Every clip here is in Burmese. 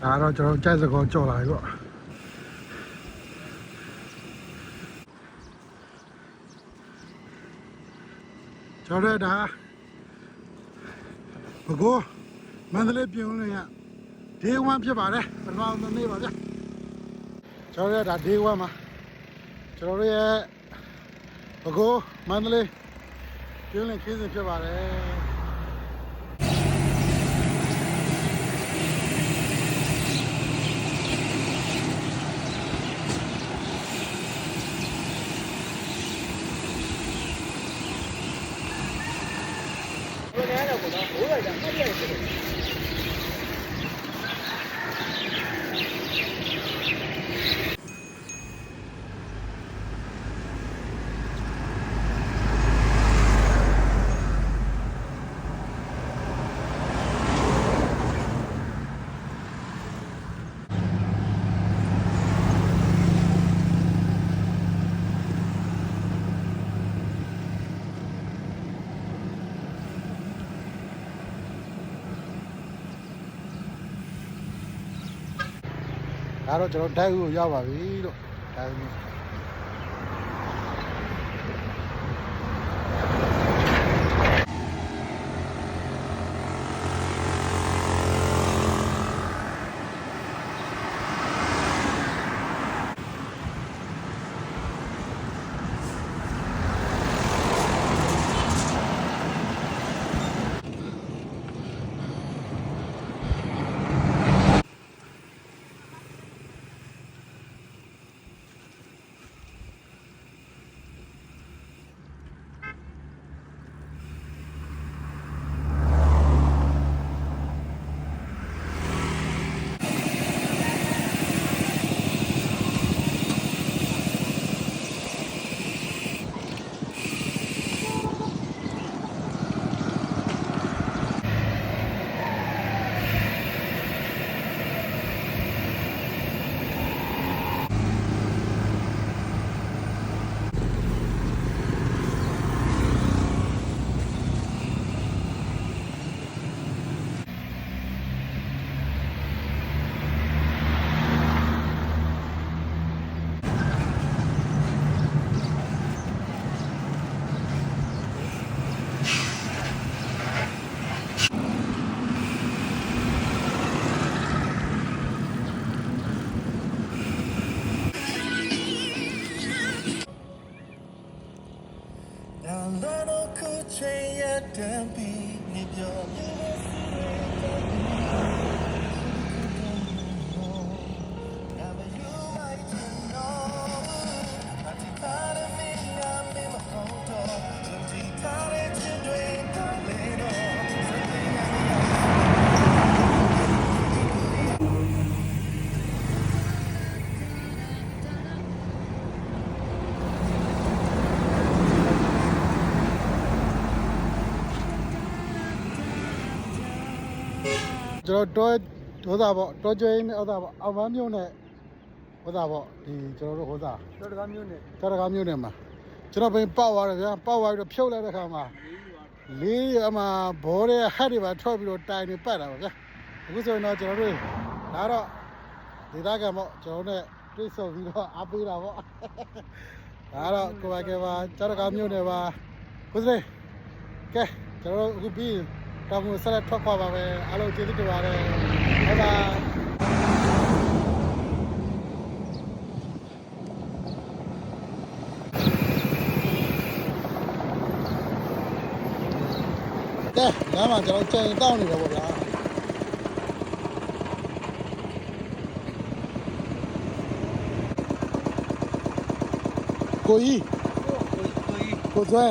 ဒါတော့ကျွန်တော်ကြိုက်စကောကြော်လာပြီပေါ့ကျွန်တော်ဒါဘကိုမန္တလေးပြည်ဦးလွင်ရ Day 1ဖြစ်ပါတယ်ပထမဆုံးနေ့ပါဗျကျွန်တော်ဒါ Day 1မှာကျွန်တော်ရဲ့ဘကိုမန္တလေးပြည်ဦးလွင်ခင်းစဉ်ဖြစ်ပါတယ်ဒါတော့ကျွန်တော်ဓာတ်ဦးကိုရောက်ပါပြီလို့ဓာတ်ဦးကျွန်တော်တော့ဟိုသားပေါ့တော့ကျွေးနဲ့ဟိုသားပေါ့အောင်ပန်းမြို့နဲ့ဟိုသားပေါ့ဒီကျွန်တော်တို့ဟိုသားတော်တကားမြို့နယ်မှာကျွန်တော်ဘယ်ပေါက်သွားတယ်ဗျာပေါက်သွားပြီးတော့ဖြုတ်လိုက်တဲ့ခါမှာလေးအမဘောတဲ့ဟက်တွေပါထွက်ပြီးတော့တိုင်နေပတ်တာပါဗျာအခုဆိုရင်တော့ကျွန်တော်တို့ဒါတော့ဒေသခံပေါ့ကျွန်တော်နဲ့တွေ့ဆုံပြီးတော့အားပေးတာပေါ့ဒါတော့ကိုပါကေပါတော်တကားမြို့နယ်ပါကိုစလေးကဲကျွန်တော်တို့အခုပြီးတောင်ကိုဆက်လက်ထွက်ခွာပါပဲအားလုံးကျေးဇူးတင်ပါတယ်ဟုတ်ပါကဲညမှာကျွန်တော်ကြင်တောက်နေတယ်ပေါ့ဗျာကိုကြီးကိုကျွဲ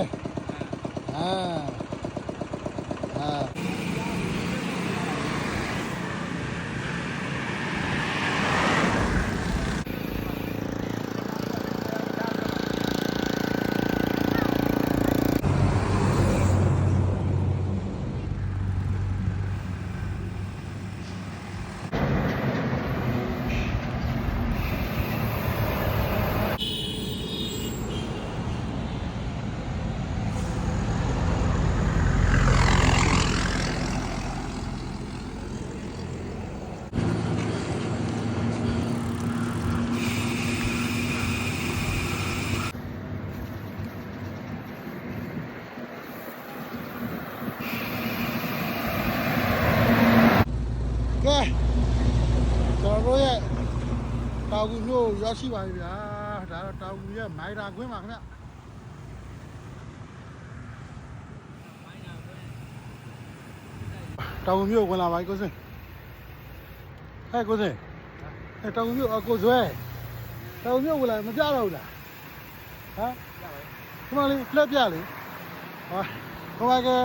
တောင်ကူမျိုးရောက်ရှိပါပြီဗျာဒါတော့တောင်ကူရဲ့မိုင်တာခွင်းပါခင်ဗျတောင်ကူမျိုးဝင်လာပါကိုစင်ဟဲ့ကိုစင်ဟဲ့တောင်ကူမျိုးကိုဇွဲတောင်ကူမျိုးဝင်လာမပြတော့ဘူးလားဟမ်ဒီမလေးလက်ပြလေဟာဟိုပါကဲ